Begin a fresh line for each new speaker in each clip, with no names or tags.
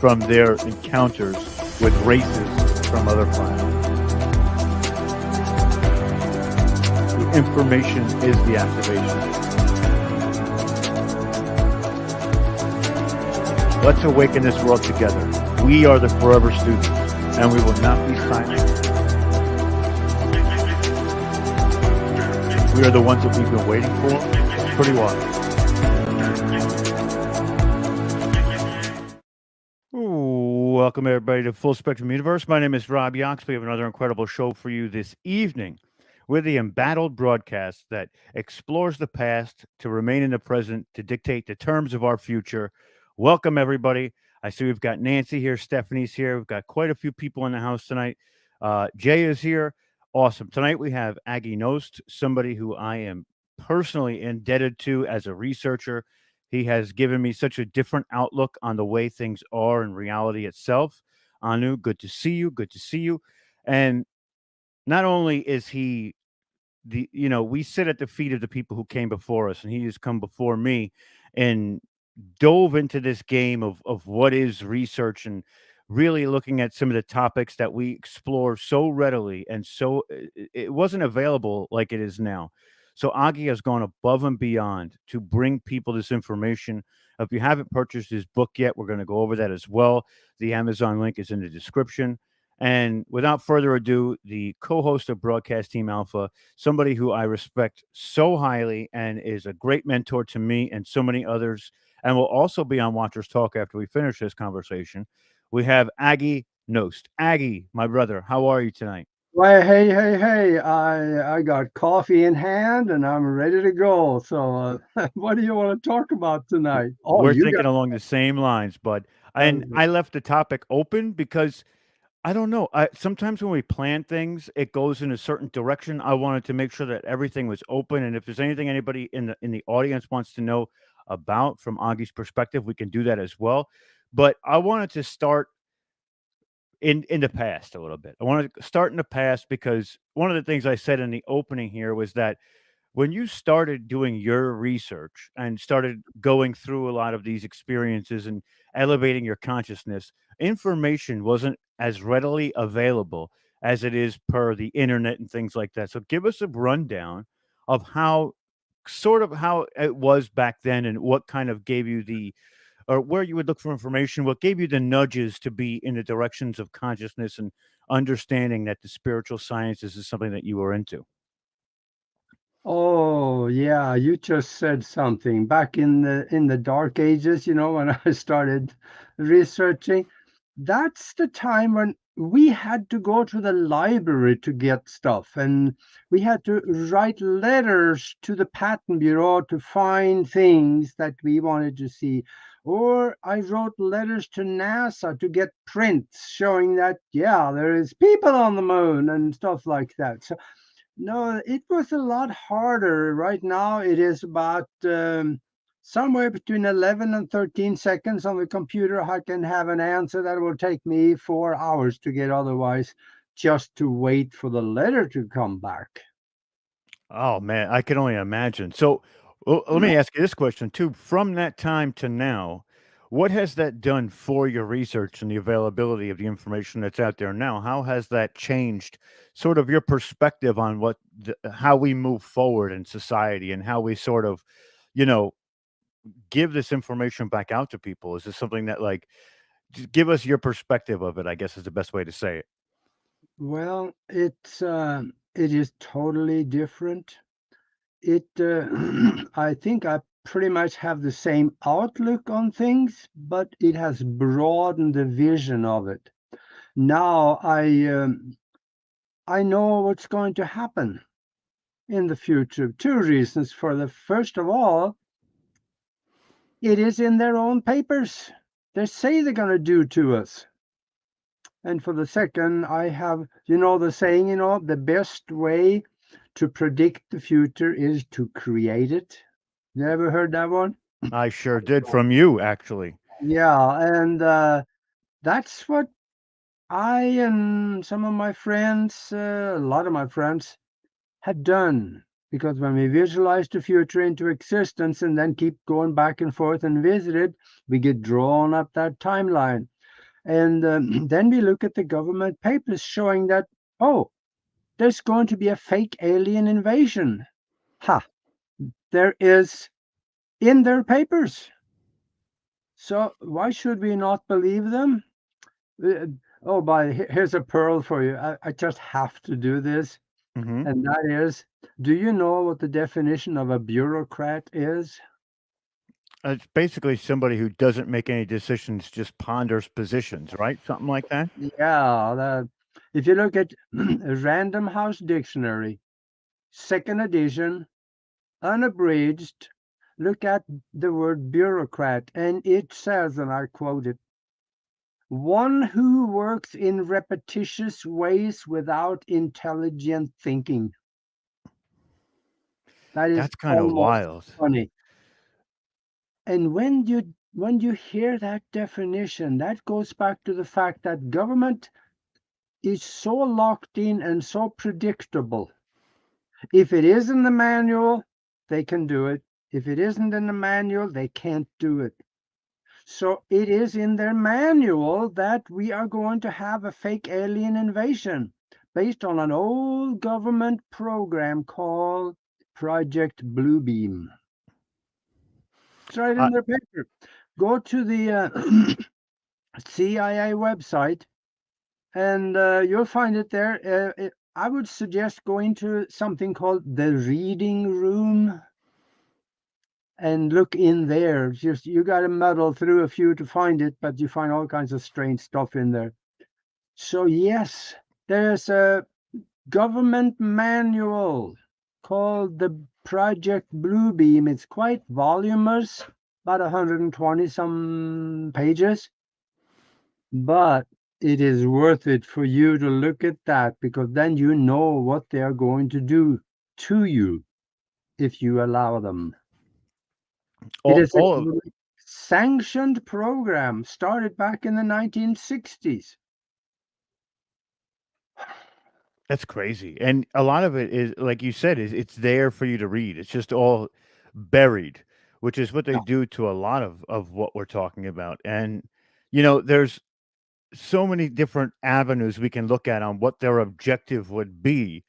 from their encounters with races from other planets. The information is the activation. Let's awaken this world together. We are the forever students, and we will not be silent. We are the ones that we've been waiting for. Pretty wild. Welcome, everybody, to Full Spectrum Universe. My name is Rob Yox. We have another incredible show for you this evening with the embattled broadcast that explores the past to remain in the present to dictate the terms of our future. Welcome, everybody. I see we've got Nancy here. Stephanie's here. We've got quite a few people in the house tonight. Jay is here. Awesome. Tonight we have Aage Nost, somebody who I am personally indebted to as a researcher. He has given me such a different outlook on the way things are in reality itself. Anu, good to see you. Good to see you. And not only is he we sit at the feet of the people who came before us, and he has come before me and dove into this game of what is research and really looking at some of the topics that we explore so readily and so it wasn't available like it is now. So Aage has gone above and beyond to bring people this information. If you haven't purchased his book yet, we're going to go over that as well. The Amazon link is in the description. And without further ado, the co-host of Broadcast Team Alpha, somebody who I respect so highly and is a great mentor to me and so many others, and will also be on Watchers Talk after we finish this conversation. We have Aage Nost. Aage, my brother, how are you tonight?
Why, hey! I got coffee in hand and I'm ready to go. So, what do you want to talk about tonight? Oh,
We're
you
thinking
got
along the same lines, bud. And
uh,
I left the topic open because I don't know. Sometimes when we plan things, it goes in a certain direction. I wanted to make sure that everything was open, and if there's anything anybody in the audience wants to know about from Augie's perspective, we can do that as well. But I wanted to start in the past a little bit. I wanted to start in the past because one of the things I said in the opening here was that when you started doing your research and started going through a lot of these experiences and elevating your consciousness, information wasn't as readily available as it is per the internet and things like that. So give us a rundown of how it was back then and what kind of gave you the or where you would look for information, what gave you the nudges to be in the directions of consciousness and understanding that the spiritual sciences is something that you were into.
Oh, yeah, you just said something. Back in the dark ages, when I started researching, that's the time when we had to go to the library to get stuff, and we had to write letters to the patent bureau to find things that we wanted to see. Or I wrote letters to NASA to get prints showing that, yeah, there is people on the moon and stuff like that. So no, it was a lot harder. Right now, it is about somewhere between 11 and 13 seconds on the computer. I can have an answer that will take me 4 hours to get otherwise, just to wait for the letter to come back.
Oh man, I can only imagine. So, let me ask you this question too. From that time to now, what has that done for your research and the availability of the information that's out there now? How has that changed sort of your perspective on how we move forward in society and how we sort of, you know, give this information back out to people? Is this something that like give us your perspective of it, I guess is the best way to say it.
Well, it is totally different. I think I pretty much have the same outlook on things, but it has broadened the vision of it. Now I know what's going to happen in the future. Two reasons. For the first of all, it is in their own papers. They say they're going to do to us. And for the second, I have, the saying, the best way to predict the future is to create it. You ever heard that one?
I sure did from you, actually.
Yeah, and that's what I and some of my friends, a lot of my friends, had done. Because when we visualize the future into existence and then keep going back and forth and visit it, we get drawn up that timeline. And then we look at the government papers showing that, oh, there's going to be a fake alien invasion. Ha! There is in their papers. So why should we not believe them? Uh, oh, here's a pearl for you. I just have to do this.
Hmm.
And that is, do you know what the definition of a bureaucrat is?
It's basically somebody who doesn't make any decisions, just ponders positions, right? Something like that.
Yeah, if you look at Random House Dictionary, second edition, unabridged, look at the word bureaucrat, and it says, and I quote it, one who works in repetitious ways without intelligent thinking. That is
That's kind of
almost
wild.
funny. And when you hear that definition, that goes back to the fact that government is so locked in and so predictable. If it is in the manual, they can do it. If it isn't in the manual, they can't do it. So it is in their manual that we are going to have a fake alien invasion based on an old government program called Project Bluebeam. It's right
I,
in their paper. Go to the CIA website and you'll find it there. I would suggest going to something called the reading room and look in there. Just you got to muddle through a few to find it, but you find all kinds of strange stuff in there. So yes, there's a government manual called the Project Bluebeam. It's quite voluminous, about 120 some pages, but it is worth it for you to look at that because then you know what they are going to do to you if you allow them. It is a
all of
sanctioned program started back in the 1960s.
That's crazy. And a lot of it is, like you said, is it's there for you to read. It's just all buried, which is what they
Yeah.
do to a lot of what we're talking about. And there's so many different avenues we can look at on what their objective would be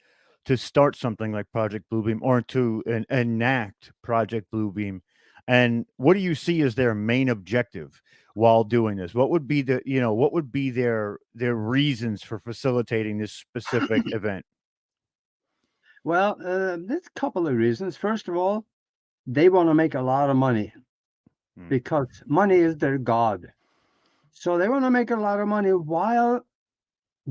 to start something like Project Bluebeam or to enact Project Bluebeam. And what do you see as their main objective while doing this? What would be what would be their reasons for facilitating this specific event?
Well, there's a couple of reasons. First of all, they want to make a lot of money
Hmm.
because money is their god. So they want to make a lot of money while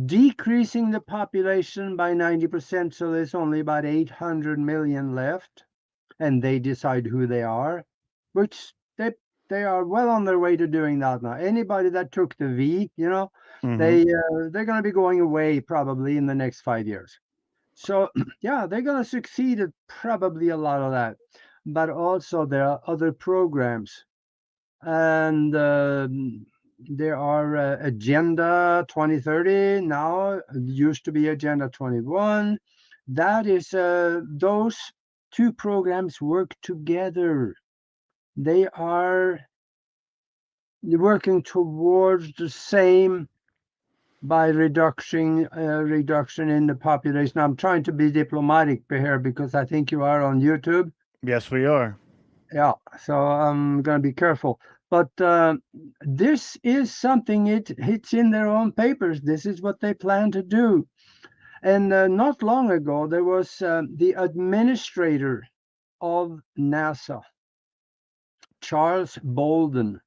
decreasing the population by 90%. So there's only about 800 million left. And they decide who they are, which they are well on their way to doing that now. Anybody that took the V,
Hmm.
they're going to be going away probably in the next 5 years. So yeah, they're going to succeed at probably a lot of that, but also there are other programs, and there are Agenda 2030 now. Used to be Agenda 21. That is those two programs work together. They are working towards the same by reduction in the population. I'm trying to be diplomatic here because I think you are on YouTube.
Yes, we are.
Yeah, so I'm gonna be careful. But this is something it's in their own papers. This is what they plan to do. And not long ago, there was the administrator of NASA, Charles Bolden,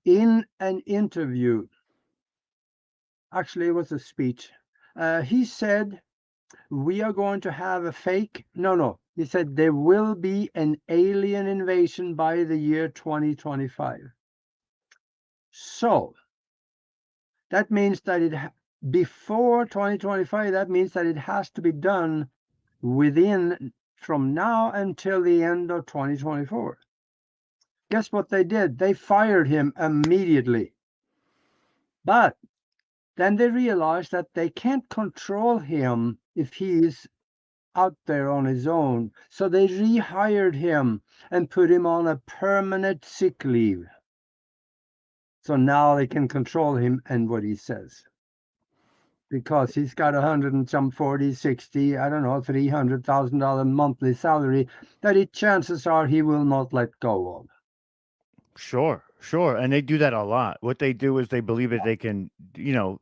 in an interview. Actually, it was a speech. He said, we are going to have a fake. No, no. He said there will be an alien invasion by the year 2025. So that means that before 2025, that means that it has to be done within from now until the end of 2024. Guess what they did? They fired him immediately. But then they realized that they can't control him if he's out there on his own. So they rehired him and put him on a permanent sick leave. So now they can control him and what he says because he's got 100 and some 40, 60, I don't know, $300,000 monthly salary that chances are he will not let go of.
Sure, sure. And they do that a lot. What they do is they believe that they can, you know,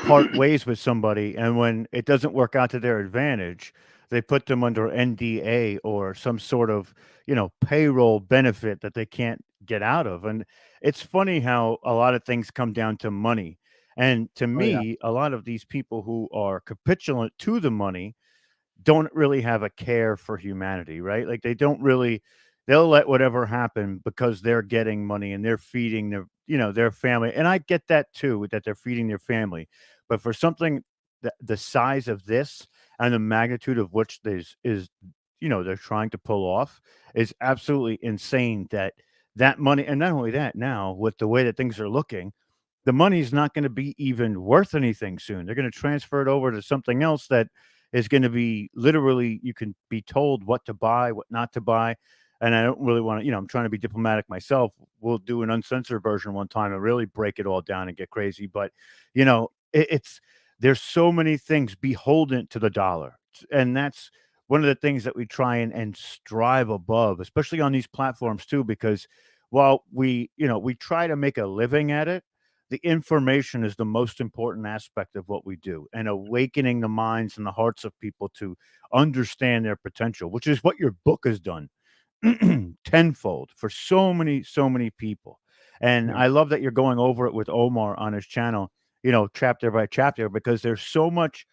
part ways with somebody. And when it doesn't work out to their advantage, they put them under NDA or some sort of, payroll benefit that they can't get out of. And it's funny how a lot of things come down to money. And to
Oh yeah,
me, a lot of these people who are capitulant to the money don't really have a care for humanity, right? Like they don't really they'll let whatever happen because they're getting money and they're feeding their family. And I get that too, that they're feeding their family. But for something the size of this and the magnitude of which they're trying to pull off is absolutely insane that money. And not only that, now with the way that things are looking, the money's not going to be even worth anything soon. They're going to transfer it over to something else that is going to be literally you can be told what to buy, what not to buy. And I don't really want to, I'm trying to be diplomatic myself. We'll do an uncensored version one time and really break it all down and get crazy. But, it's there's so many things beholden to the dollar. And that's one of the things that we try and strive above, especially on these platforms too, because while we try to make a living at it, the information is the most important aspect of what we do and awakening the minds and the hearts of people to understand their potential, which is what your book has done tenfold for so many people. And
yeah.
I love that you're going over it with Omar on his channel, chapter by chapter, because there's so much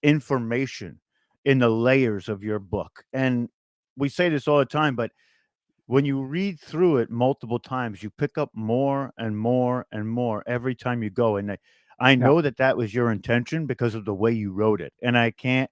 information in the layers of your book. And we say this all the time, but when you read through it multiple times, you pick up more and more and more every time you go. And I
Yeah.
know that that was your intention because of the way you wrote it. And I can't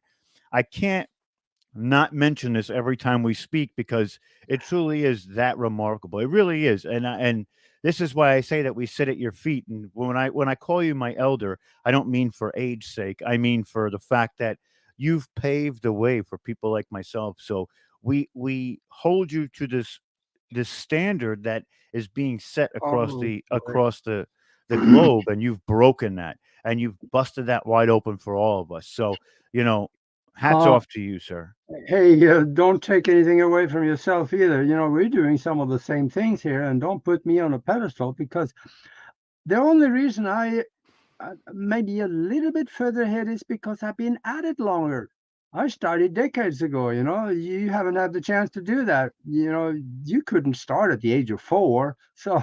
not mention this every time we speak because it truly is that remarkable. It really is. And this is why I say that we sit at your feet. And when I call you my elder, I don't mean for age sake. I mean for the fact that you've paved the way for people like myself. So we hold you to this standard that is being set across
Oh
the
boy.
across the globe, and you've broken that and you've busted that wide open for all of us. So, you know, hats
uh,
off to you, sir.
hey, don't take anything away from yourself either. We're doing some of the same things here, and don't put me on a pedestal because the only reason I maybe a little bit further ahead is because I've been at it longer. I started decades ago. You haven't had the chance to do that. You couldn't start at the age of 4. So,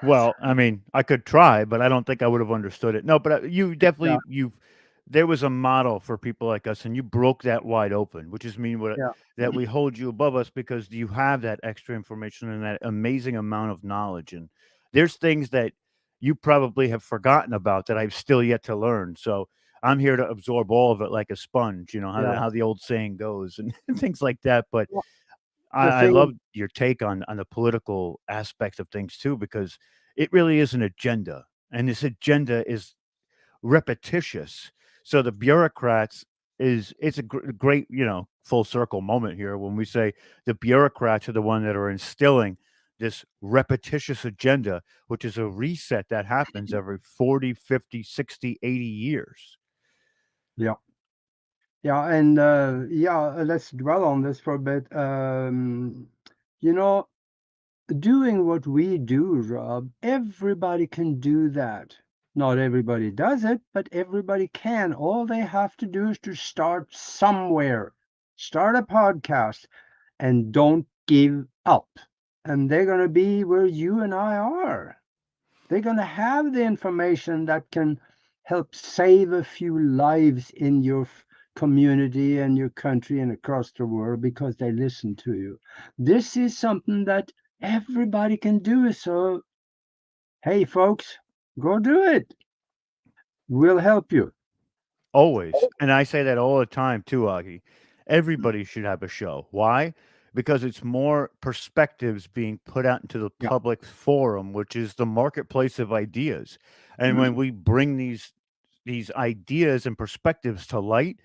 Well, I mean, I could try, but I don't think I would have understood it. No, but you
yeah,
definitely there was a model for people like us, and you broke that wide open, which is mean what
yeah,
that we hold you above us because you have that extra information and that amazing amount of knowledge. And there's things that you probably have forgotten about that I've still yet to learn. So I'm here to absorb all of it like a sponge. You know how
yeah.
how the old saying goes, and things like that. But
Well,
I,
the
I
thing,
love your take on the political aspects of things too, because it really is an agenda, and this agenda is repetitious. So the bureaucrats it's a great full circle moment here when we say the bureaucrats are the one that are instilling this repetitious agenda, which is a reset that happens every 40, 50, 60, 80 years.
yeah, yeah, and let's dwell on this for a bit. You know, doing what we do, Rob, everybody can do that. Not everybody does it, but everybody can. All they have to do is to start somewhere. Start a podcast and don't give up. And they're going to be where you and I are. They're going to have the information that can help save a few lives in your community and your country and across the world because they listen to you. This is something that everybody can do. So, hey, folks, go do it. We'll help you.
Always. And I say that all the time too, Augie. Everybody should have a show. Why? Because it's more perspectives being put out into the
Yeah.
public forum, which is the marketplace of ideas. And when we bring these ideas and perspectives to light,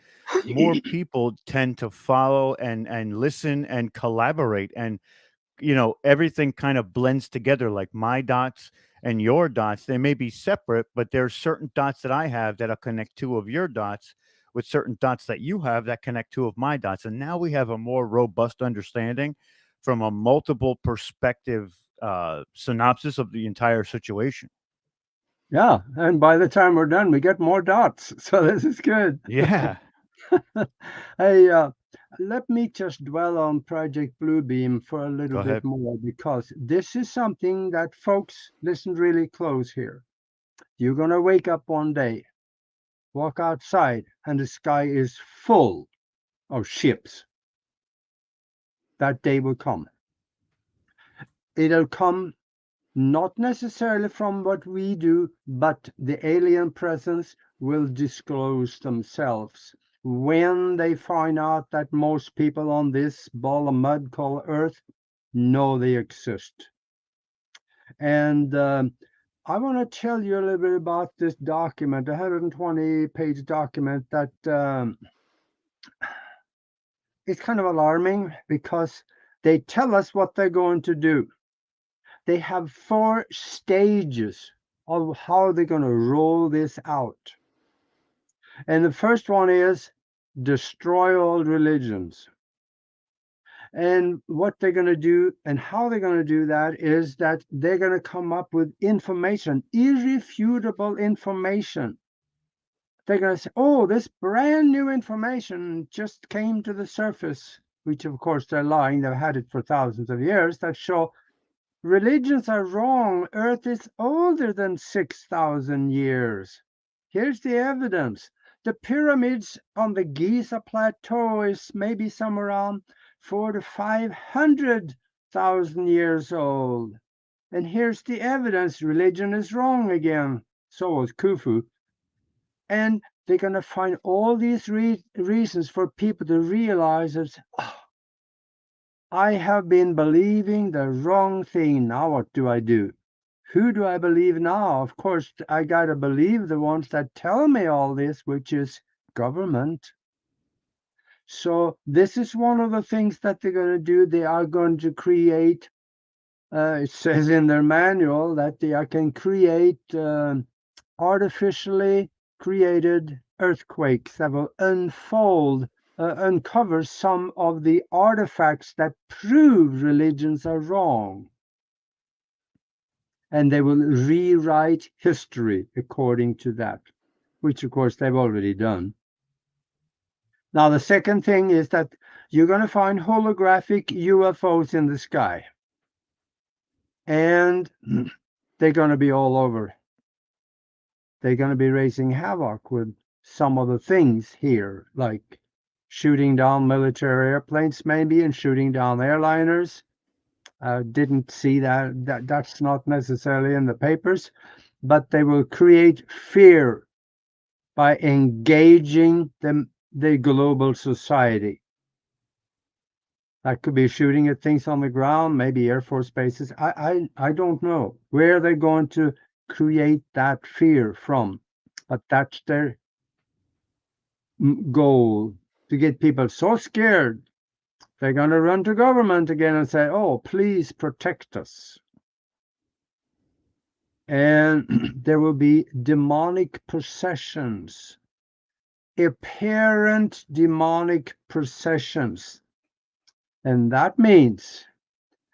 more people tend to follow and listen and collaborate. And everything kind of blends together, like my dots and your dots. They may be separate, but there's certain dots that I have that'll connect two of your dots with certain dots that you have that connect two of my dots. And now we have a more robust understanding from a multiple perspective synopsis of the entire situation.
Yeah, and by the time we're done, we get more dots. So this is good.
Yeah.
Hey, let me just dwell on Project Bluebeam for a little
Go
bit
ahead.
more because this is something that folks listen really close here. You're going to wake up one day, walk outside, and the sky is full of ships. That day will come. It'll come not necessarily from what we do, but the alien presence will disclose themselves when they find out that most people on this ball of mud called Earth know they exist. And I want to tell you a little bit about this document, a 120-page document that is kind of alarming because they tell us what they're going to do. They have 4 stages of how they're going to roll this out. And the first one is destroy all religions. And what they're going to do and how they're going to do that is that they're going to come up with information, irrefutable information. They're going to say, oh, this brand new information just came to the surface, which of course they're lying. They've had it for thousands of years, that show religions are wrong. Earth is older than 6,000 years. Here's the evidence. The pyramids on the Giza Plateau is maybe somewhere around 400 to 500,000 years old. And here's the evidence. Religion is wrong again. So was Khufu. And they're going to find all these reasons for people to realize that, oh, I have been believing the wrong thing. Now what do I do? Who do I believe now? Of course, I got to believe the ones that tell me all this, which is government. So this is one of the things that they're going to do. They are going to create, it says in their manual that they can create artificially created earthquakes that will uncover some of the artifacts that prove religions are wrong. And they will rewrite history according to that, which of course they've already done. Now, the second thing is that you're going to find holographic UFOs in the sky. And they're going to be all over. They're going to be raising havoc with some of the things here, like shooting down military airplanes maybe and shooting down airliners. Didn't see that. That's not necessarily in the papers, but they will create fear by engaging the global society. That could be shooting at things on the ground, maybe Air Force bases. I don't know where they're going to create that fear from, but that's their goal, to get people so scared they're going to run to government again and say, oh, please protect us. And there will be demonic possessions, apparent demonic possessions. And that means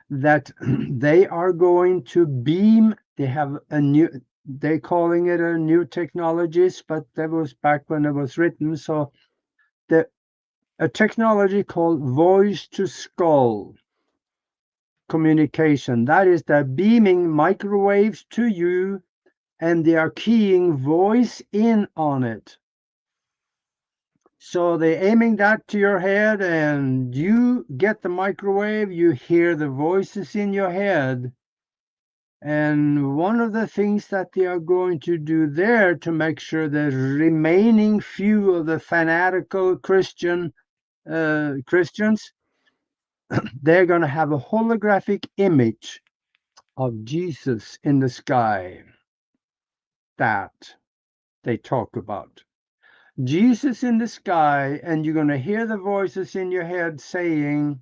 that they are going to beam. They have a new, they're calling it a new technologies, but that was back when it was written. So a technology called voice to skull communication. That is, they're beaming microwaves to you and they are keying voice in on it. So they're aiming that to your head and you get the microwave, you hear the voices in your head. And one of the things that they are going to do there to make sure the remaining few of the fanatical Christians, they're going to have a holographic image of Jesus in the sky that they talk about. Jesus in the sky, and you're going to hear the voices in your head saying,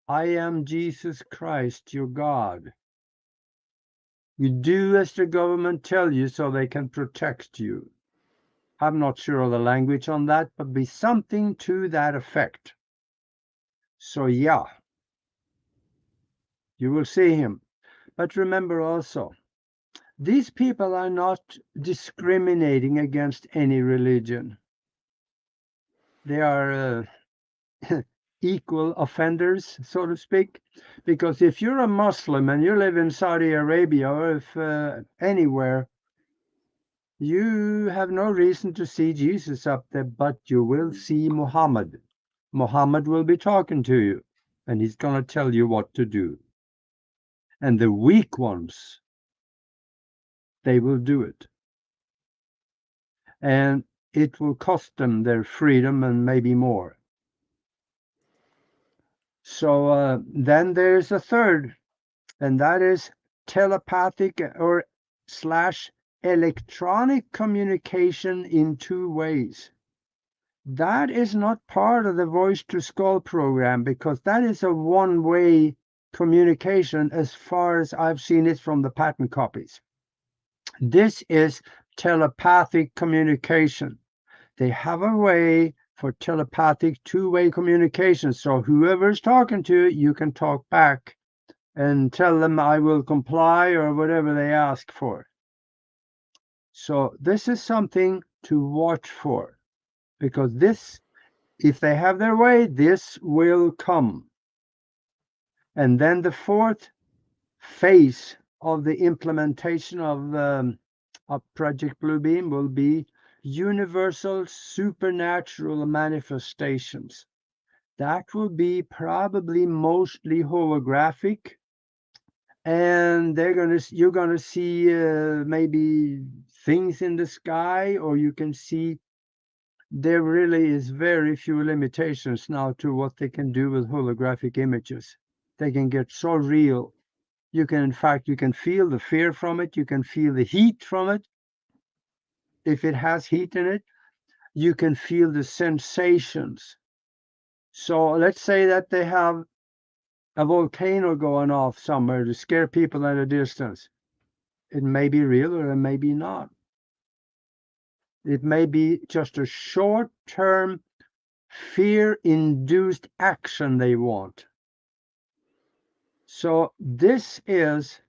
I am Jesus Christ, your God. You do as the government tell you so they can protect you. I'm not sure of the language on that, but be something to that effect. So yeah, you will see him. But remember also, these people are not discriminating against any religion. They are equal offenders, so to speak. Because if you're a Muslim and you live in Saudi Arabia or if anywhere, you have no reason to see Jesus up there, but you will see Muhammad. Muhammad will be talking to you, and he's going to tell you what to do. And the weak ones, they will do it. And it will cost them their freedom and maybe more. So then there's a third, and that is telepathic or slash electronic communication in two ways. That is not part of the voice to skull program because that is a one-way communication as far as I've seen it from the patent copies. This is telepathic communication. They have a way for telepathic two-way communication. So whoever's talking to you, you can talk back and tell them I will comply or whatever they ask for. So this is something to watch for because this, if they have their way, this will come. And then the fourth phase of the implementation of Project Bluebeam will be universal supernatural manifestations. That will be probably mostly holographic, and you're gonna see maybe things in the sky, or you can see there really is very few limitations now to what they can do with holographic images. They can get so real. You can, in fact, you can feel the fear from it. You can feel the heat from it. If it has heat in it, you can feel the sensations. So let's say that they have a volcano going off somewhere to scare people at a distance. It may be real or it may be not. It may be just a short-term fear-induced action they want. So this is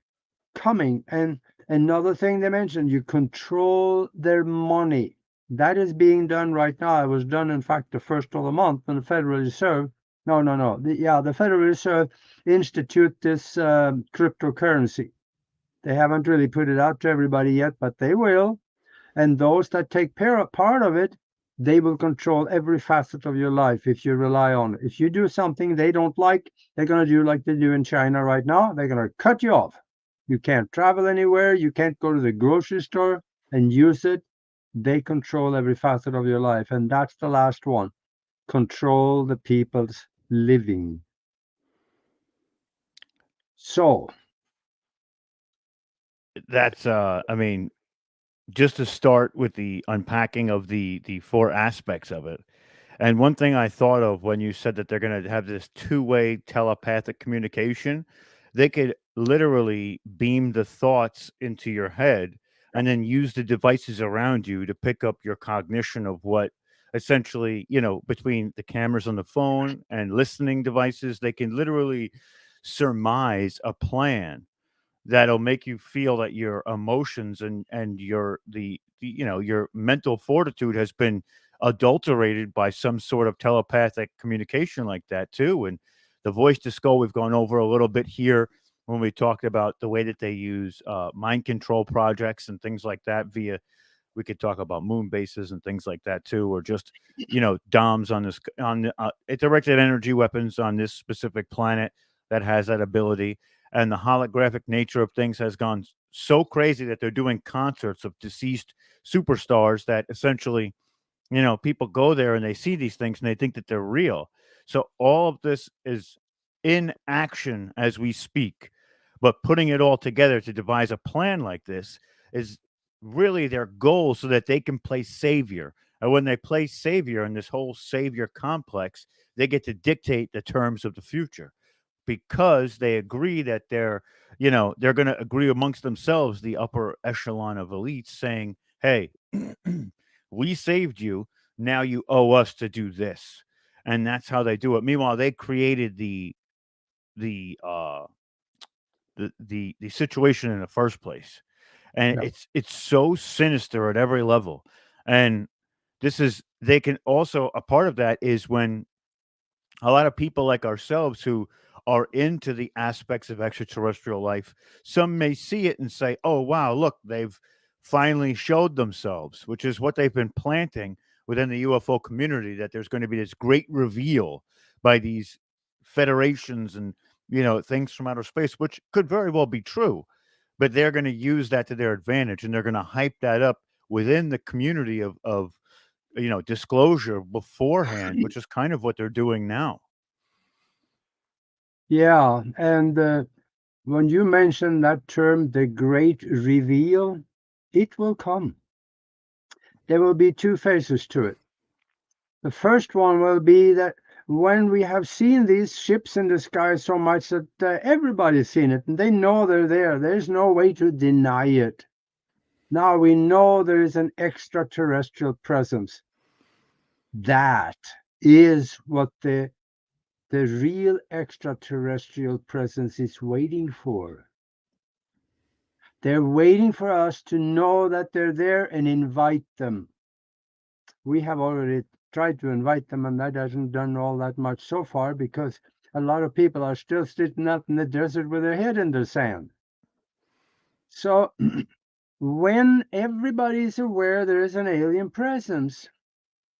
coming. And another thing they mentioned, you control their money. That is being done right now. It was done, in fact, the first of the month when the Federal Reserve, the Federal Reserve institute this cryptocurrency. They haven't really put it out to everybody yet, but they will. And those that take part of it, they will control every facet of your life if you rely on it. If you do something they don't like, they're going to do like they do in China right now. They're going to cut you off. You can't travel anywhere. You can't go to the grocery store and use it. They control every facet of your life. And that's the last one. Control the people's living. So
That's I mean, just to start with the unpacking of the four aspects of it. And one thing I thought of when you said that they're going to have this two-way telepathic communication, they could literally beam the thoughts into your head and then use the devices around you to pick up your cognition of what essentially, between the cameras on the phone and listening devices, they can literally surmise a plan that'll make you feel that your emotions and your mental fortitude has been adulterated by some sort of telepathic communication like that too. And the voice to skull we've gone over a little bit here when we talked about the way that they use mind control projects and things like that via, we could talk about moon bases and things like that too, or just DOMs on this on directed energy weapons on this specific planet that has that ability. And the holographic nature of things has gone so crazy that they're doing concerts of deceased superstars that essentially, people go there and they see these things and they think that they're real. So all of this is in action as we speak, but putting it all together to devise a plan like this is really their goal so that they can play savior. And when they play savior in this whole savior complex, they get to dictate the terms of the future. because they agree that they're going to agree amongst themselves, the upper echelon of elites, saying, "Hey, we saved you. Now you owe us to do this," and that's how they do it. Meanwhile, they created the uh the situation in the first place, and
Yeah.
it's so sinister at every level. And this is they can also a part of that is when a lot of people like ourselves who are into the aspects of extraterrestrial life, some may see it and say, "Oh, wow, look, they've finally showed themselves," which is what they've been planting within the UFO community, that there's going to be this great reveal by these federations and, things from outer space, which could very well be true. But they're going to use that to their advantage, and they're going to hype that up within the community of disclosure beforehand, which is kind of what they're doing now.
Yeah, and when you mention that term, the great reveal, it will come. There will be two phases to it. The first one will be that when we have seen these ships in the sky so much that everybody's seen it and they know they're there, there's no way to deny it. Now we know there is an extraterrestrial presence. That is what the real extraterrestrial presence is waiting for. They're waiting for us to know that they're there and invite them. We have already tried to invite them, and that hasn't done all that much so far because a lot of people are still sitting out in the desert with their head in the sand. So when everybody's aware there is an alien presence,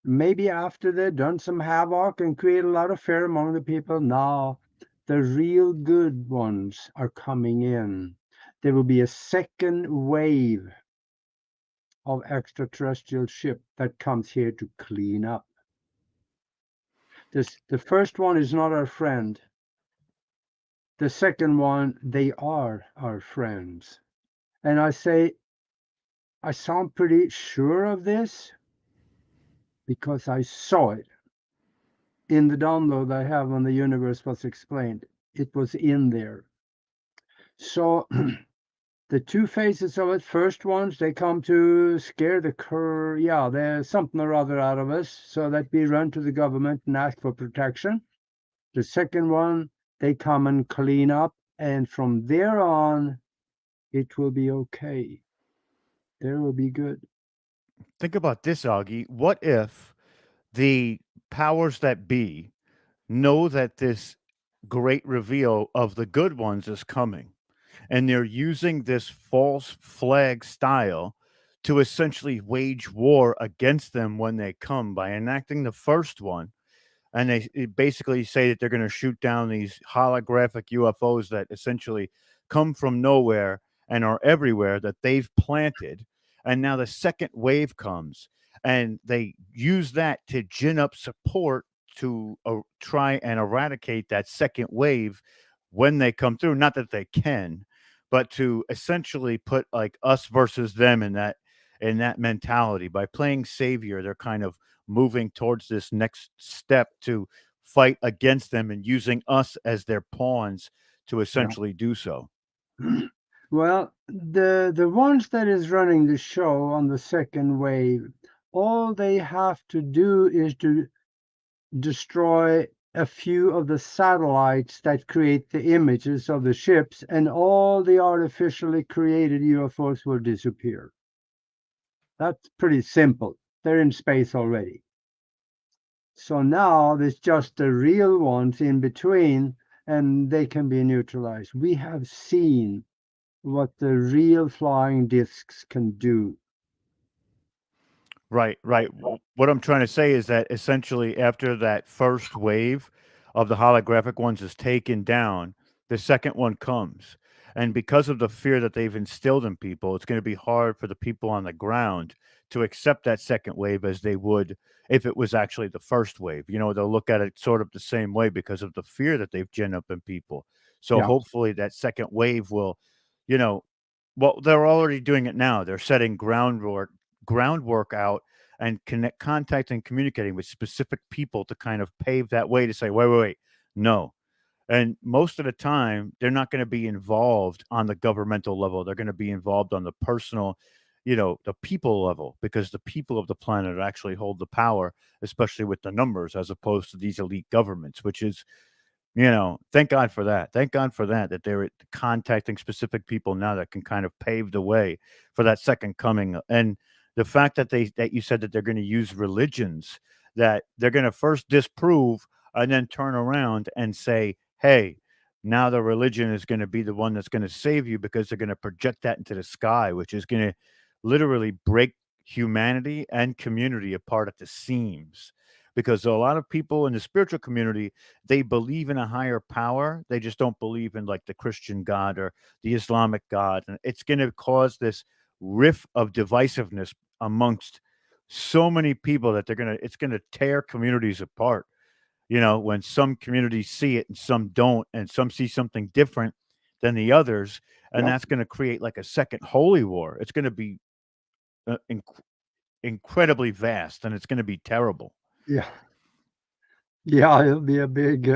maybe after they've done some havoc and create a lot of fear among the people, now the real good ones are coming in. There will be a second wave of extraterrestrial ship that comes here to clean up. The first one is not our friend. The second one, they are our friends. And I sound pretty sure of this because I saw it in the download I have when the universe was explained. It was in there. So the two phases of it, first ones, they come to scare there's something or other out of us so that we run to the government and ask for protection. The second one, they come and clean up, and from there on, it will be okay. There will be good.
Think about this, Augie. What if the powers that be know that this great reveal of the good ones is coming, and they're using this false flag style to essentially wage war against them when they come by enacting the first one, and they basically say that they're going to shoot down these holographic UFOs that essentially come from nowhere and are everywhere that they've planted. And now the second wave comes, and they use that to gin up support to try and eradicate that second wave when they come through. Not that they can, but to essentially put like us versus them in that mentality. By playing savior, they're kind of moving towards this next step to fight against them and using us as their pawns to
Yeah.
essentially do so.
Well, the ones that is running the show on the second wave, all they have to do is to destroy a few of the satellites that create the images of the ships, and all the artificially created UFOs will disappear. That's pretty simple. They're in space already. So now there's just the real ones in between, and they can be neutralized. We have seen what the real flying discs can do.
Right, right. What I'm trying to say is that essentially, after that first wave of the holographic ones is taken down, the second one comes. And because of the fear that they've instilled in people, it's going to be hard for the people on the ground to accept that second wave as they would if it was actually the first wave. They'll look at it sort of the same way because of the fear that they've ginned up in people. So
Yeah,
hopefully that second wave will, you know, well, they're already doing it now. They're setting groundwork out and contacting, communicating with specific people to kind of pave that way to say, wait, wait, wait, no. And most of the time, they're not going to be involved on the governmental level. They're going to be involved on the personal, the people level, because the people of the planet actually hold the power, especially with the numbers, as opposed to these elite governments, which is, thank God for that. Thank God for that, that they're contacting specific people now that can kind of pave the way for that second coming. And the fact that you said that they're going to use religions, that they're going to first disprove and then turn around and say, hey, now the religion is going to be the one that's going to save you, because they're going to project that into the sky, which is going to literally break humanity and community apart at the seams. Because a lot of people in the spiritual community, they believe in a higher power. They just don't believe in like the Christian God or the Islamic God. And it's going to cause this rift of divisiveness amongst so many people that it's going to tear communities apart. When some communities see it and some don't, and some see something different than the others, and
Yep.
that's going to create like a second holy war. It's going to be uh, inc- incredibly vast, and it's going to be terrible.
Yeah. Yeah, it'll be a big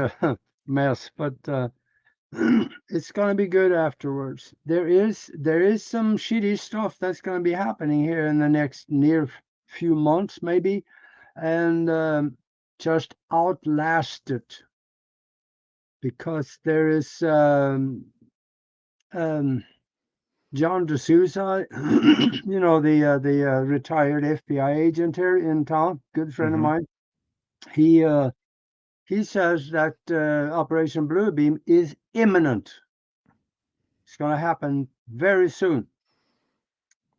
mess, but it's gonna be good afterwards. There is some shitty stuff that's gonna be happening here in the next near few months, maybe, and just outlast it because there is um, John D'Souza, the retired FBI agent here in town, good friend of
Hmm.
mine. He uh, he says that Operation Bluebeam is imminent. It's going to happen very soon.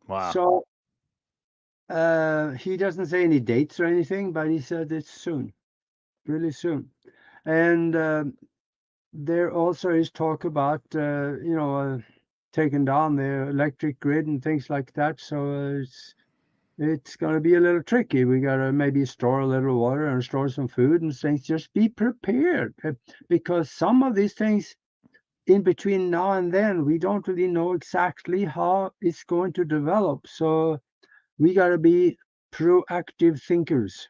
Wow.
So he doesn't say any dates or anything, but he said it's soon, really soon. And there also is talk about taking down the electric grid and things like that. So it's going to be a little tricky. We got to maybe store a little water and store some food and things. Just be prepared because some of these things in between now and then, we don't really know exactly how it's going to develop. So we got to be proactive thinkers.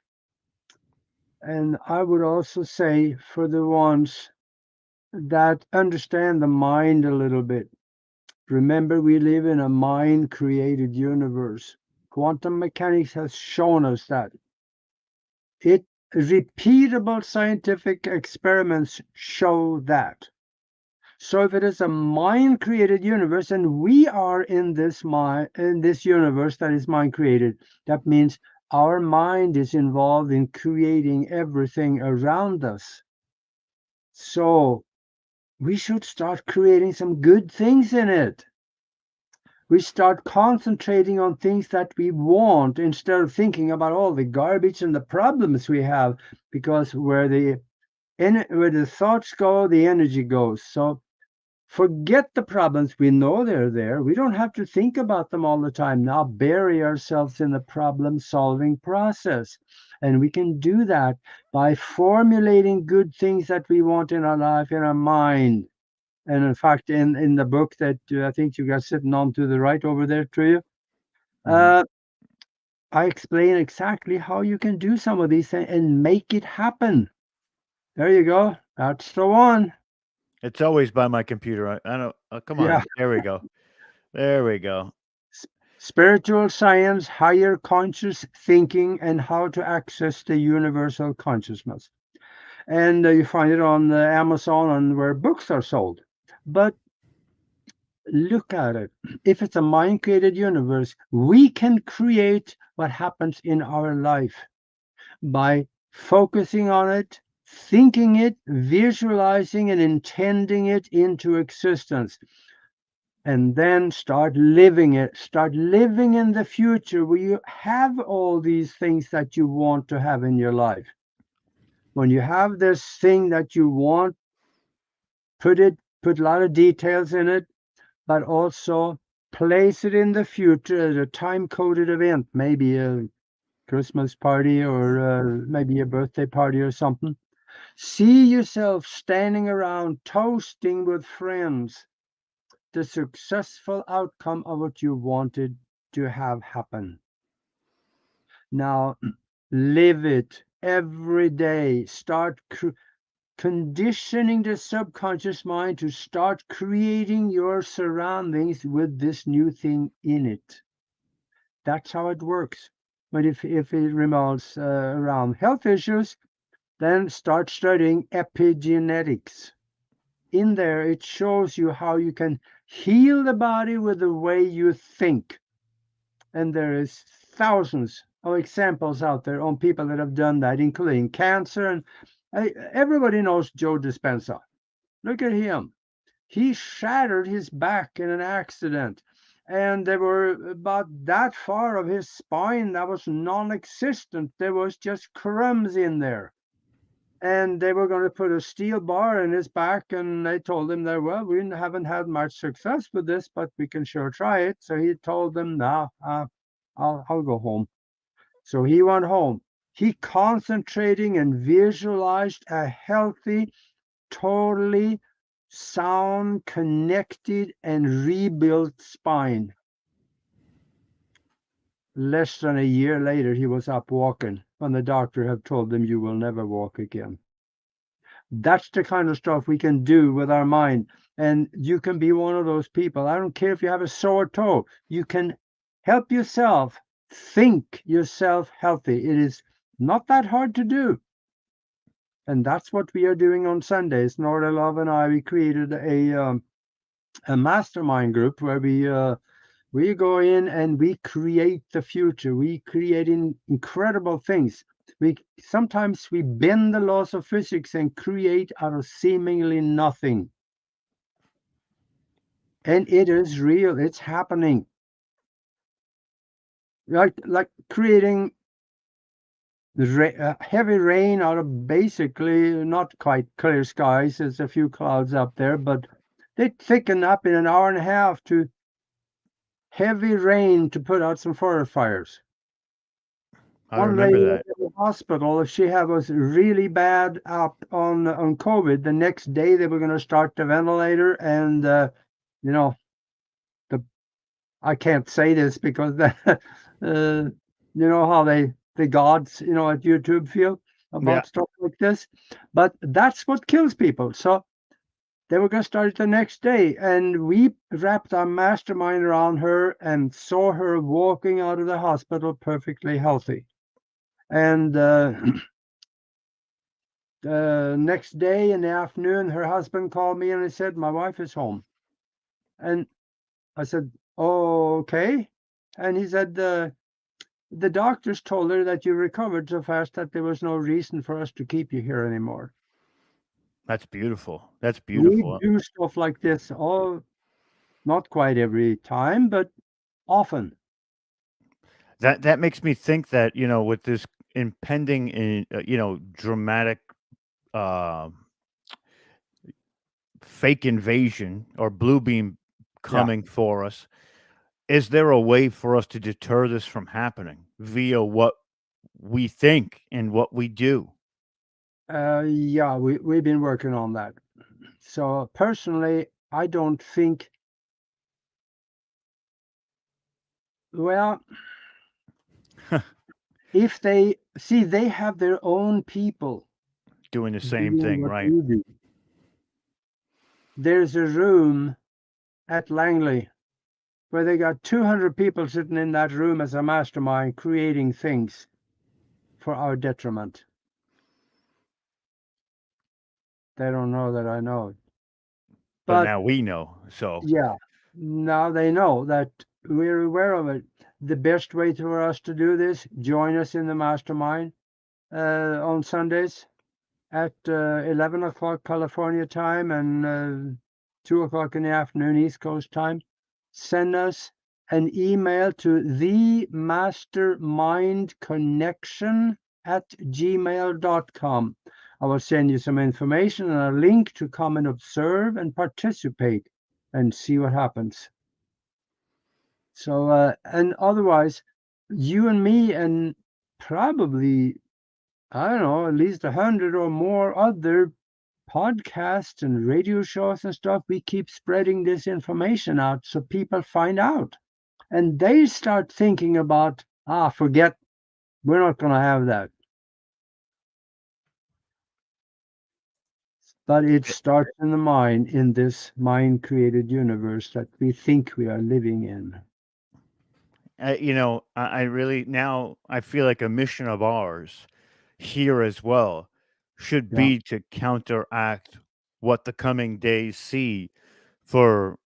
And I would also say for the ones that understand the mind a little bit, remember we live in a mind created universe. Quantum mechanics has shown us that. It repeatable scientific experiments show that. So if it is a mind created universe and we are in this mind in this universe that is mind created, that means our mind is involved in creating everything around us. So we should start creating some good things in it. We start concentrating on things that we want instead of thinking about all the garbage and the problems we have, because where the thoughts go, the energy goes. So forget the problems. We know they're there. We don't have to think about them all the time. Now bury ourselves in the problem solving process. And we can do that by formulating good things that we want in our life, in our mind. And in fact, in the book that I think you got sitting on to the right over there to you,
Hmm.
uh, I explain exactly how you can do some of these things and make it happen. There you go. That's the one.
It's always by my computer. I don't. Oh, come
Yeah.
on. There we go. There we go.
Spiritual science, higher conscious thinking, and how to access the universal consciousness. And you find it on Amazon and where books are sold. But look at it. If it's a mind created universe, we can create what happens in our life by focusing on it, thinking it, visualizing, and intending it into existence. And then start living it. Start living in the future where you have all these things that you want to have in your life. When you have this thing that you want, put a lot of details in it, but also place it in the future as a time coded event, maybe a Christmas party or maybe a birthday party or something. See yourself standing around toasting with friends the successful outcome of what you wanted to have happen. Now, live it every day. conditioning the subconscious mind to start creating your surroundings with this new thing in it. That's how it works. But if it revolves around health issues, then start studying epigenetics. In there, it shows you how you can heal the body with the way you think. And there is thousands of examples out there on people that have done that, including cancer. And everybody knows Joe Dispenza. Look at him. He shattered his back in an accident, and there were about that far of his spine that was non-existent. There was just crumbs in there, and they were going to put a steel bar in his back, and they told him that, well, we haven't had much success with this, but we can sure try it. So he told them, no, I'll go home. So he went home. He concentrating and visualized a healthy, totally sound, connected, and rebuilt spine. Less than a year later, he was up walking when the doctor had told him, you will never walk again. That's the kind of stuff we can do with our mind. And you can be one of those people. I don't care if you have a sore toe. You can help yourself think yourself healthy. It is not that hard to do. And that's what we are doing on Sundays. Norda Love and I, we created a mastermind group where we go in and we create the future. We create incredible things. Sometimes we bend the laws of physics and create out of seemingly nothing. And it is real. It's happening. Like creating heavy rain out of basically not quite clear skies. There's a few clouds up there, but they thicken up in an hour and a half to heavy rain to put out some forest fires.
I
One
remember
lady
that.
in the hospital, she was really bad up on COVID. The next day they were going to start the ventilator, and you know, I can't say this because you know how the gods at YouTube feel
Yeah.
about stuff like this, but that's what kills people. So they were going to start it the next day, and we wrapped our mastermind around her and saw her walking out of the hospital perfectly healthy. And the next day in the afternoon, her husband called me and he said, my wife is home. And I said, oh, okay. And he said, the doctors told her that you recovered so fast that there was no reason for us to keep you here anymore.
That's beautiful. That's
We
beautiful.
do stuff like this not quite every time, but often.
That makes me think that, with this impending, dramatic, uh, fake invasion or bluebeam
Yeah.
coming for us, is there a way for us to deter this from happening via what we think and what we do?
Yeah, we've been working on that. So personally, I don't think, well, if they see they have their own people
Doing the same
doing
thing,
what
right?
you do. There's a room at Langley where they got 200 people sitting in that room as a mastermind creating things for our detriment. They don't know that I know it.
But
But
now we know. So
yeah, now they know that we're aware of it. The best way for us to do this, join us in the mastermind on Sundays at 11 o'clock California time and 2 o'clock in the afternoon East Coast time. Send us an email to themastermindconnection@gmail.com. I will send you some information and a link to come and observe and participate and see what happens. So, and otherwise, you and me and probably, I don't know, at least 100 or more other podcasts and radio shows and stuff, we keep spreading this information out so people find out. And they start thinking about, forget, we're not going to have that. But it starts in the mind, in this mind created universe that we think we are living in.
I really now I feel like a mission of ours here as well should
Yeah,
be to counteract what the coming days see for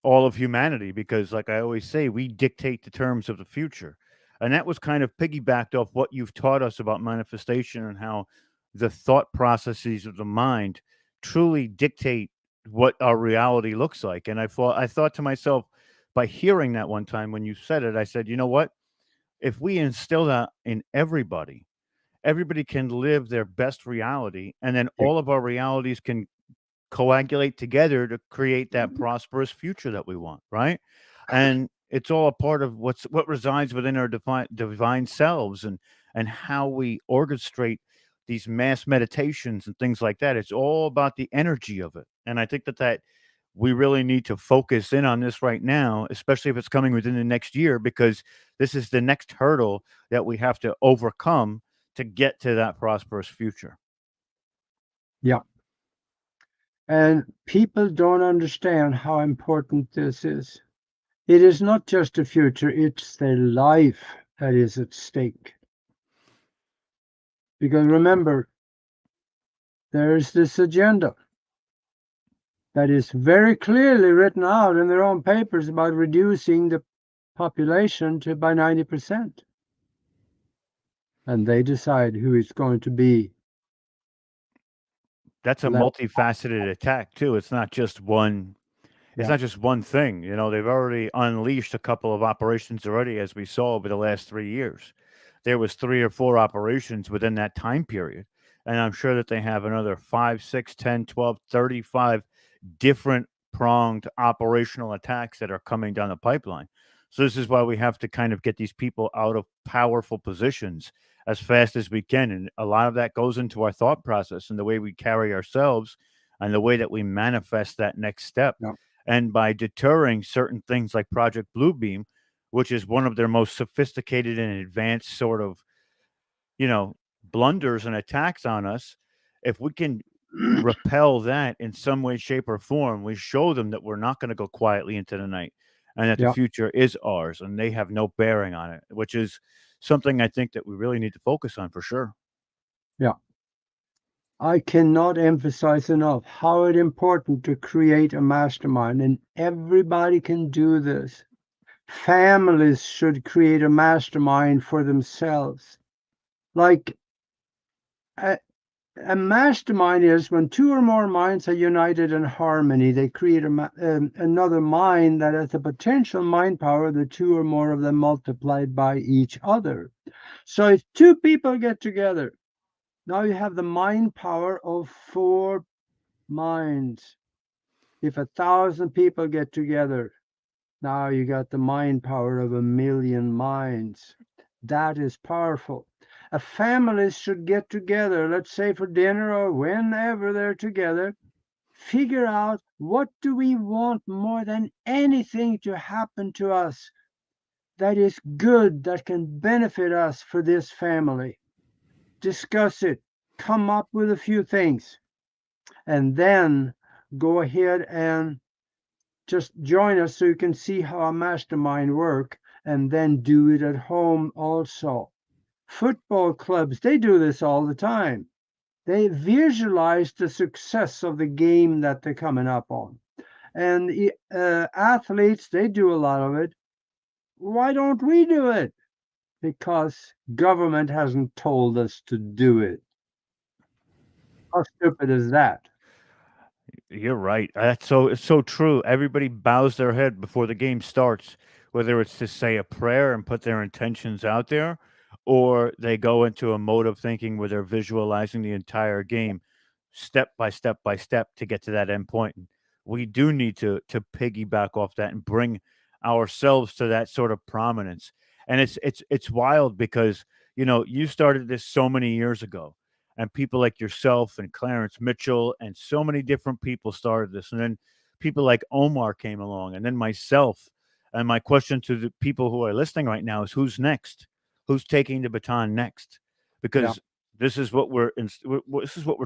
all of humanity, because like I always say, we dictate the terms of the future. And that was kind of piggybacked off what you've taught us about manifestation and how the thought processes of the mind truly dictate what our reality looks like. And I thought to myself, by hearing that one time when you said it, I said, you know what, if we instill that in everybody, everybody can live their best reality, and then
yeah,
all of our realities can coagulate together to create that prosperous future that we want, right? And it's all a part of what resides within our divine selves, and how we orchestrate these mass meditations and things like that. It's all about the energy of it. And I think that we really need to focus in on this right now, especially if it's coming within the next year, because this is the next hurdle that we have to overcome to get to that prosperous future.
yeah. And people don't understand how important this is. It is not just the future, it's their life that is at stake. Because remember, there is this agenda that is very clearly written out in their own papers about reducing the population to by 90%. And they decide who it's going to be.
That's a
Left.
multifaceted attack too. It's
Yeah,
not just one thing. They've already unleashed a couple of operations already, as we saw over the last 3 years. There was 3 or 4 operations within that time period. And I'm sure that they have another 5, 6, 10, 12, 35 different pronged operational attacks that are coming down the pipeline. So this is why we have to kind of get these people out of powerful positions as fast as we can. And a lot of that goes into our thought process and the way we carry ourselves and the way that we manifest that next step.
yeah,
And by deterring certain things like Project Bluebeam, which is one of their most sophisticated and advanced sort of, you know, blunders and attacks on us, if we can repel that in some way, shape, or form, we show them that we're not going to go quietly into the night and that the
yeah,
future is ours and they have no bearing on it, which is something I think that we really need to focus on for sure.
yeah. I cannot emphasize enough how it's important to create a mastermind, and everybody can do this. Families should create a mastermind for themselves. Like a, a mastermind is when two or more minds are united in harmony, they create another mind that has the potential mind power, the two or more of them multiplied by each other. So if two people get together, now you have the mind power of four minds. If 1,000 people get together, now you got the mind power of 1,000,000 minds. That is powerful. A family should get together, let's say for dinner or whenever they're together, figure out what do we want more than anything to happen to us that is good, that can benefit us for this family. Discuss it, come up with a few things, and then go ahead and just join us so you can see how a mastermind work, and then do it at home also. Football clubs, they do this all the time. They visualize the success of the game that they're coming up on. And athletes, they do a lot of it. Why don't we do it? Because government hasn't told us to do it. How stupid is that?
You're right. It's so true. Everybody bows their head before the game starts, whether it's to say a prayer and put their intentions out there, or they go into a mode of thinking where they're visualizing the entire game step by step by step to get to that end point. And we do need to piggyback off that and bring ourselves to that sort of prominence. And it's wild because you started this so many years ago, and people like yourself and Clarence Mitchell and so many different people started this. And then people like Omar came along, and then myself. And my question to the people who are listening right now is, who's next? Who's taking the baton next?
Yeah,
Because this is what we're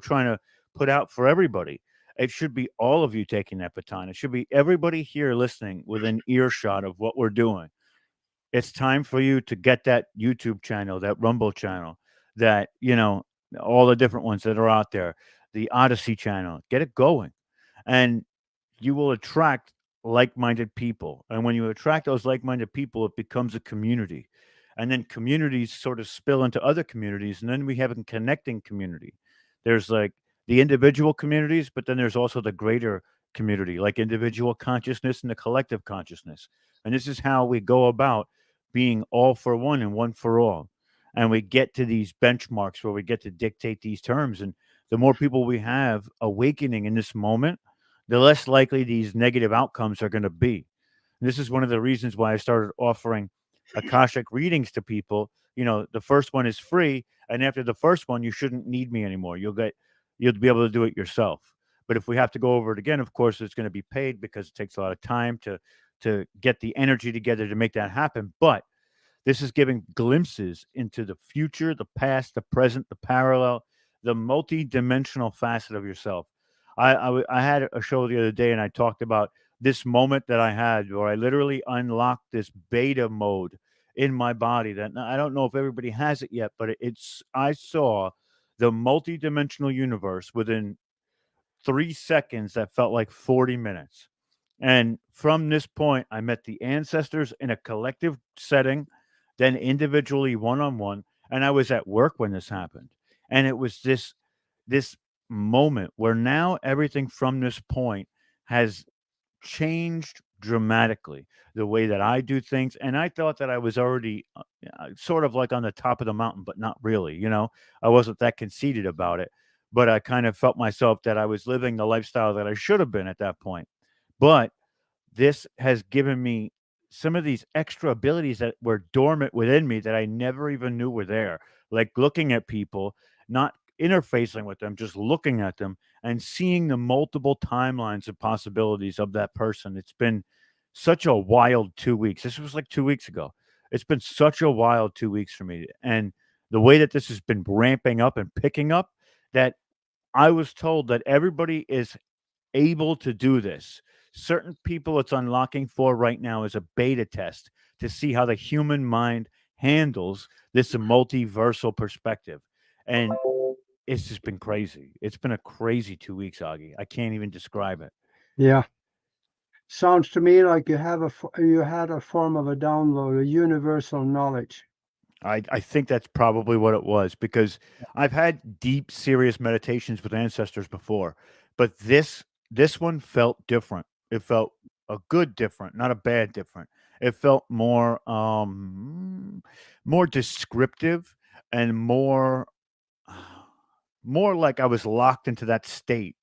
trying to put out for everybody. It should be all of you taking that baton. It should be everybody here listening within earshot of what we're doing. It's time for you to get that YouTube channel, that Rumble channel, that, all the different ones that are out there, the Odyssey channel. Get it going. And you will attract like-minded people. And when you attract those like-minded people, it becomes a community. And then communities sort of spill into other communities, and then we have a connecting community. There's like the individual communities, but then there's also the greater community, like individual consciousness and the collective consciousness. And this is how we go about being all for one and one for all. And we get to these benchmarks where we get to dictate these terms. And the more people we have awakening in this moment, the less likely these negative outcomes are going to be. And this is one of the reasons why I started offering Akashic readings to people. The first one is free, and after the first one, you shouldn't need me anymore. You'll be able to do it yourself. But if we have to go over it again, of course, it's going to be paid because it takes a lot of time to get the energy together to make that happen. But this is giving glimpses into the future, the past, the present, the parallel, the multi-dimensional facet of yourself. I had a show the other day, and I talked about this moment that I had where I literally unlocked this beta mode in my body that I don't know if everybody has it yet, but it's I saw the multi-dimensional universe within 3 seconds that felt like 40 minutes. And from this point, I met the ancestors in a collective setting, then individually one on one. And I was at work when this happened. And it was this moment where now everything from this point has changed dramatically, the way that I do things. And I thought that I was already sort of like on the top of the mountain, but not really. I wasn't that conceited about it, but I kind of felt myself that I was living the lifestyle that I should have been at that point. But this has given me some of these extra abilities that were dormant within me that I never even knew were there. Like looking at people, not interfacing with them, just looking at them and seeing the multiple timelines and possibilities of that person. It's been such a wild 2 weeks. This was like 2 weeks ago. It's been such a wild 2 weeks for me. And the way that this has been ramping up and picking up, that I was told that everybody is able to do this. Certain people it's unlocking for right now is a beta test to see how the human mind handles this multiversal perspective. And it's just been crazy. It's been a crazy 2 weeks, Augie. I can't even describe it.
Yeah. Sounds to me like you had a form of a download, a universal knowledge.
I think that's probably what it was because I've had deep, serious meditations with ancestors before, but this one felt different. It felt a good different, not a bad different. It felt more descriptive and more like I was locked into that state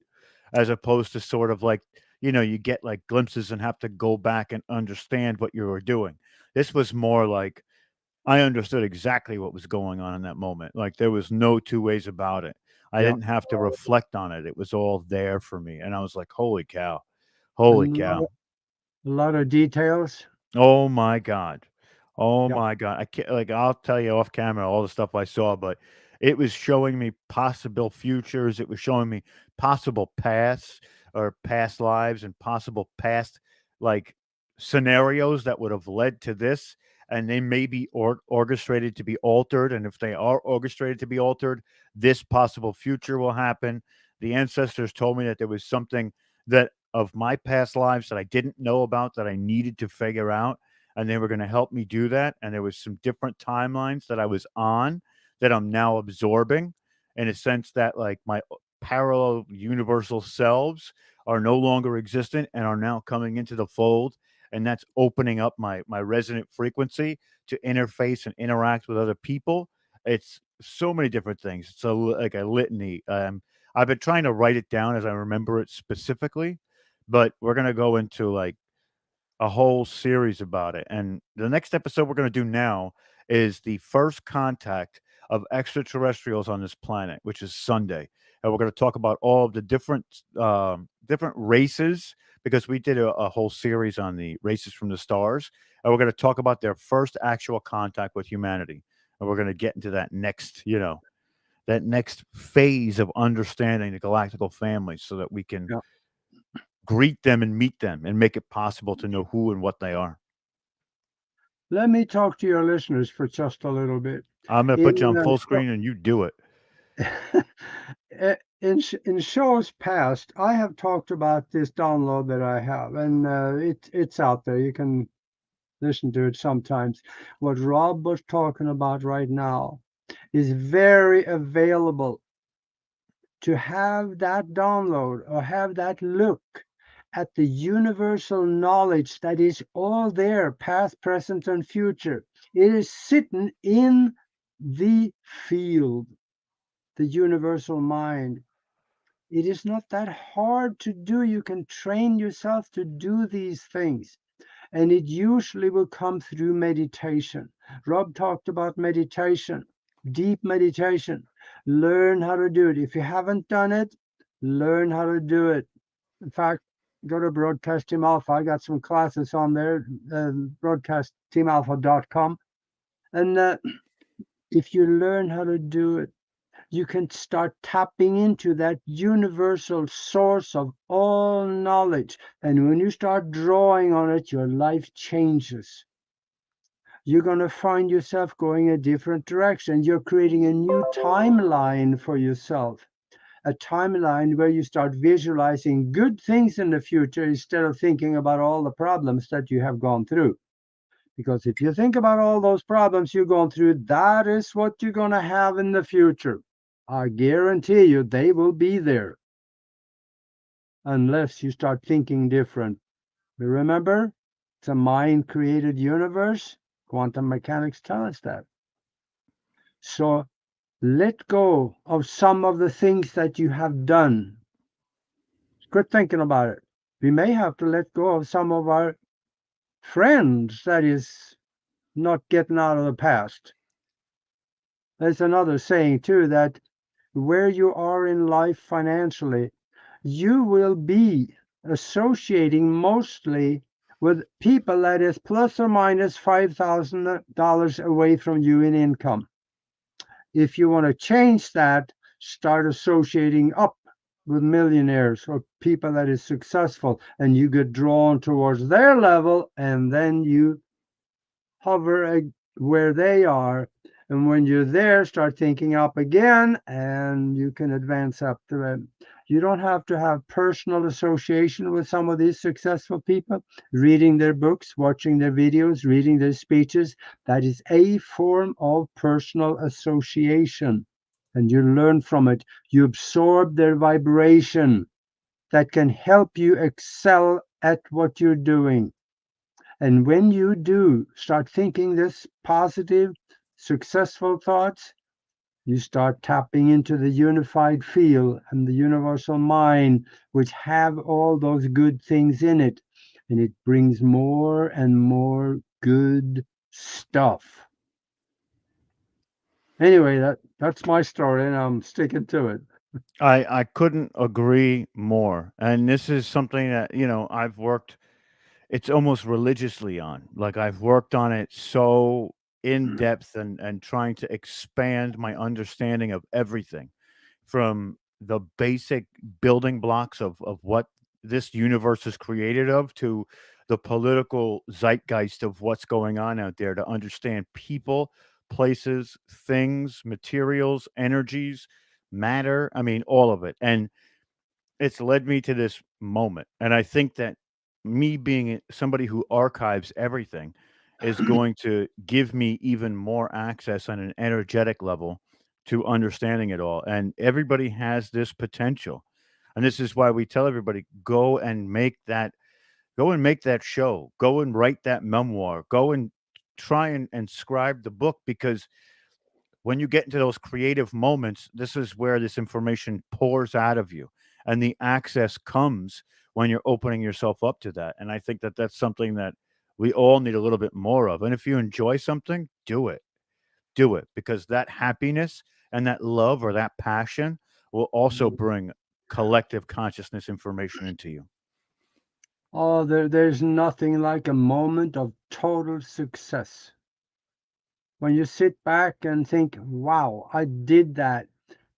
as opposed to sort of like, you get like glimpses and have to go back and understand what you were doing. This was more like I understood exactly what was going on in that moment. Like there was no two ways about it. I
Yeah.
didn't have to reflect on it. It was all there for me. And I was like, holy cow.
A
Holy
lot
cow.
of, a lot of details.
Oh my god. Oh
Yeah.
my god. I can't like I'll tell you off camera all the stuff I saw, but it was showing me possible futures. It was showing me possible paths or past lives and possible past like scenarios that would have led to this. And they may be orchestrated to be altered. And if they are orchestrated to be altered, this possible future will happen. The ancestors told me that there was something that of my past lives that I didn't know about that I needed to figure out, and they were going to help me do that. And there was some different timelines that I was on that I'm now absorbing, in a sense that like my parallel universal selves are no longer existent and are now coming into the fold, and that's opening up my resonant frequency to interface and interact with other people. It's so many different things. It's like a litany. I've been trying to write it down as I remember it specifically, but we're gonna go into like a whole series about it. And the next episode we're going to do now is the first contact of extraterrestrials on this planet, which is Sunday. And we're going to talk about all of the different races because we did a whole series on the races from the stars. And we're going to talk about their first actual contact with humanity. And we're going to get into that that next phase of understanding the galactical family so that we can
Yeah.
greet them and meet them and make it possible to know who and what they are.
Let me talk to your listeners for just a little bit.
I'm going to put you
In
on full screen and you do it.
in shows past, I have talked about this download that I have, and it's out there. You can listen to it sometimes. What Rob was talking about right now is very available. To have that download or have that look at the universal knowledge that is all there, past, present, and future. It is sitting in the field, the universal mind. It is not that hard to do. You can train yourself to do these things. And it usually will come through meditation. Rob talked about meditation, deep meditation. Learn how to do it. If you haven't done it, learn how to do it. In fact, go to Broadcast Team Alpha. I got some classes on there, broadcastteamalpha.com. And if you learn how to do it, you can start tapping into that universal source of all knowledge. And when you start drawing on it, your life changes. You're going to find yourself going a different direction. You're creating a new timeline for yourself, a timeline where you start visualizing good things in the future instead of thinking about all the problems that you have gone through. Because if you think about all those problems you've gone through, that is what you're going to have in the future. I guarantee you they will be there unless you start thinking different. But remember, it's a mind created universe. Quantum mechanics tell us that. So let go of some of the things that you have done. Quit thinking about it. We may have to let go of some of our friends that is not getting out of the past. There's another saying too that where you are in life financially, you will be associating mostly with people that is plus or minus $5,000 away from you in income. If you want to change that, start associating up with millionaires or people that is successful, and you get drawn towards their level, and then you hover where they are. And when you're there, start thinking up again, and you can advance up to them. You don't have to have personal association with some of these successful people, reading their books, watching their videos, reading their speeches. That is a form of personal association. And you learn from it. You absorb their vibration that can help you excel at what you're doing. And when you do start thinking this positive, successful thoughts, you start tapping into the unified field and the universal mind, which have all those good things in it. And it brings more and more good stuff. Anyway, that's my story, and I'm sticking to it.
I couldn't agree more. And this is something that, I've worked it's almost religiously on. Like I've worked on it so in depth and trying to expand my understanding of everything from the basic building blocks of what this universe is created of to the political zeitgeist of what's going on out there to understand people, places, things, materials, energies, matter. I mean, all of it. And it's led me to this moment, and I think that me being somebody who archives everything is going to give me even more access on an energetic level to understanding it all, and everybody has this potential, and this is why we tell everybody, go and make that show, go and write that memoir, go and try and scribe the book, because when you get into those creative moments, this is where this information pours out of you, and the access comes when you're opening yourself up to that. And I think that that's something that we all need a little bit more of. And if you enjoy something, do it, because that happiness and that love or that passion will also bring collective consciousness information into you.
Oh, there's nothing like a moment of total success. When you sit back and think, wow, I did that.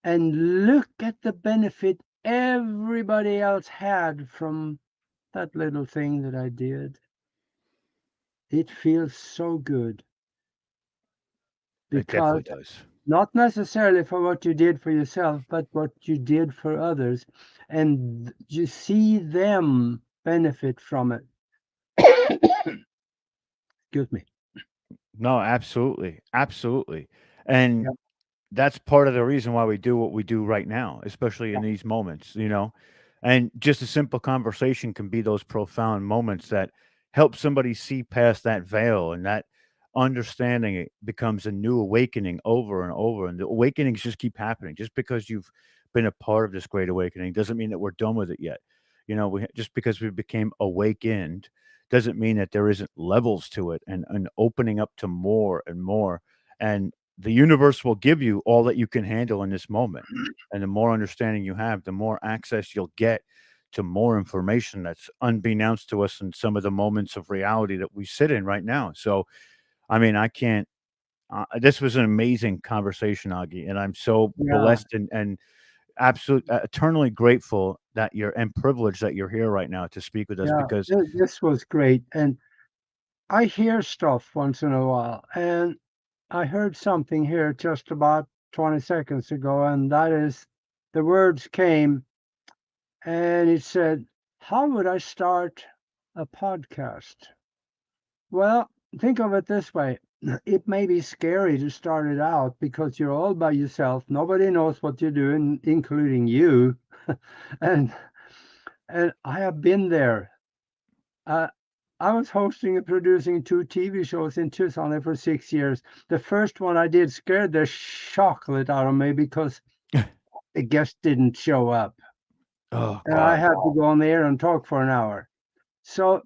and look at the benefit everybody else had from that little thing that I did. It feels so good
It
because
definitely does.
not necessarily for what you did for yourself, but what you did for others. And you see them benefit from it. Excuse me.
No, absolutely, absolutely, and
Yeah,
that's part of the reason why we do what we do right now, especially
yeah,
in these moments, you know? And just a simple conversation can be those profound moments that help somebody see past that veil, and that understanding it becomes a new awakening over and over. And the awakenings just keep happening. Just because you've been a part of this great awakening doesn't mean that we're done with it yet. You know, just because we became awakened doesn't mean that there isn't levels to it, and opening up to more and more. And the universe will give you all that you can handle in this moment. And the more understanding you have, the more access you'll get to more information that's unbeknownst to us in some of the moments of reality that we sit in right now. So, I mean, I can't. This was an amazing conversation, Augie, and I'm so
yeah,
blessed and absolute eternally grateful that you're and privileged that you're here right now to speak with us
yeah.
because
This was great. And I hear stuff once in a while. And I heard something here just about 20 seconds ago. And that is the words came and it said, how would I start a podcast? Well, think of it this way. It may be scary to start it out because you're all by yourself. Nobody knows what you're doing, including you. and and I have been there. Uh, I was hosting and producing 2 TV shows in Tucson for 6 years. The first one I did scared the chocolate out of me because the guest didn't show up,
oh
and I
god.
had to go on the air and talk for an hour. So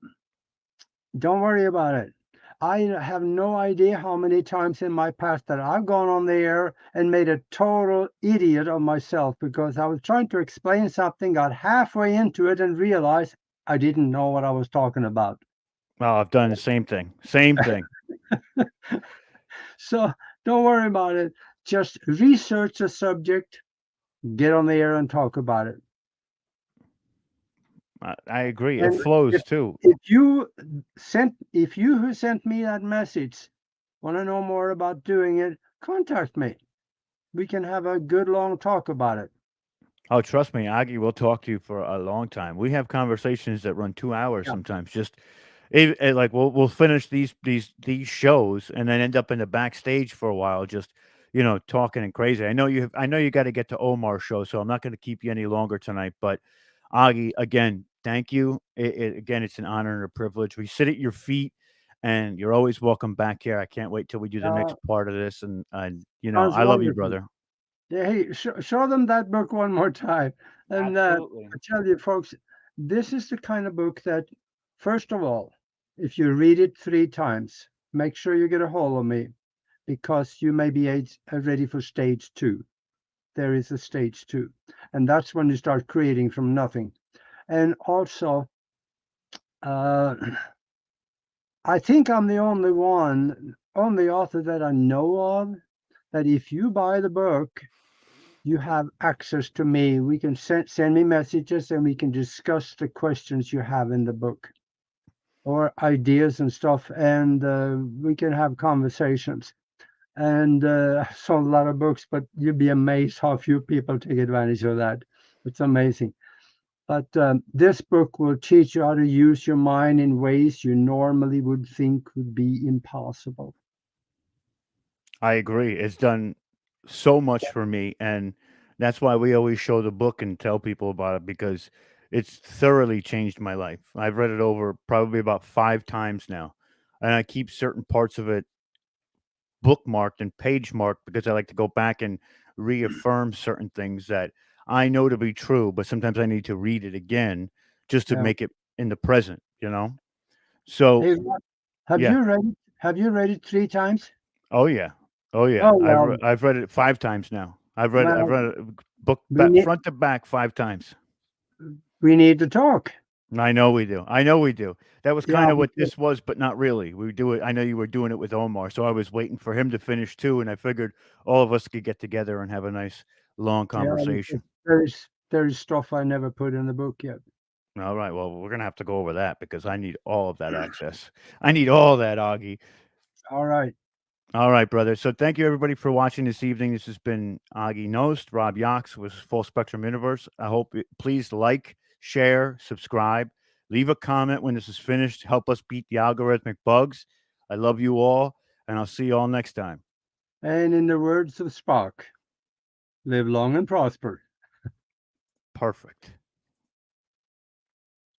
don't worry about it. I have no idea how many times in my past that I've gone on the air and made a total idiot of myself because I was trying to explain something, got halfway into it, and realized I didn't know what I was talking about.
Oh, I've done the same thing. Same thing.
So don't worry about it. Just research the subject, get on the air and talk about it.
I agree. It
And
flows
if
too.
if you who sent me that message want to know more about doing it, contact me. We can have a good long talk about it.
Oh, trust me, Aggie, we'll talk to you for a long time. We have conversations that run 2 hours
Yeah,
sometimes. Just like we'll finish these shows and then end up in the backstage for a while, just talking and crazy. I know you got to get to Omar's show, so I'm not going to keep you any longer tonight. But Aggie, again, thank you. Again, it's an honor and a privilege. We sit at your feet, and you're always welcome back here. I can't wait till we do the
uh,
next part of this. And
sounds
I love you,
wonderful.
brother.
Yeah, hey, show them that book one more time. And
Absolutely.
I tell you, folks, this is the kind of book that, first of all, if you read it 3 times, make sure you get a hold of me because you may be ready for stage two. There is a stage two. And that's when you start creating from nothing. And also, uh, I think I'm the only author that I know of that if you buy the book, you have access to me. We can send me messages and we can discuss the questions you have in the book or ideas and stuff. And we can have conversations. And I sold a lot of books, but you'd be amazed how few people take advantage of that. It's amazing. But this book will teach you how to use your mind in ways you normally would think would be impossible.
I agree. It's done so much for me, and that's why we always show the book and tell people about it because it's thoroughly changed my life. I've read it over probably about 5 times now, and I keep certain parts of it bookmarked and page marked because I like to go back and reaffirm certain things that I know to be true, but sometimes I need to read it again just to
Yeah.
make it in the present. So,
Hey, Rod, have
yeah.
you read it? Have you read it 3 times?
Oh, yeah. Oh, yeah.
Oh well,
I've read it 5 times now. I've
well,
read it book
we
back
need
front to back 5 times.
we need to talk.
I know we do. I know we do. That was
Yeah,
kinda what
because
this was, but not really. We do it I know you were doing it with Omar, so I was waiting for him to finish too, and I figured all of us could get together and have a nice long
Yeah,
conversation.
there's stuff I never put in the book yet.
All right. Well, we're gonna have to go over that because I need all of that access. I need all that, Augie.
All right.
All right, brother. So thank you everybody for watching this evening. This has been Aage Nost. Rob Yox was Full Spectrum Universe. I hope please like, share, subscribe, leave a comment when this is finished. Help us beat the algorithmic bugs. I love you all, and I'll see you all next time.
And in the words of Spock, live long and prosper.
Perfect.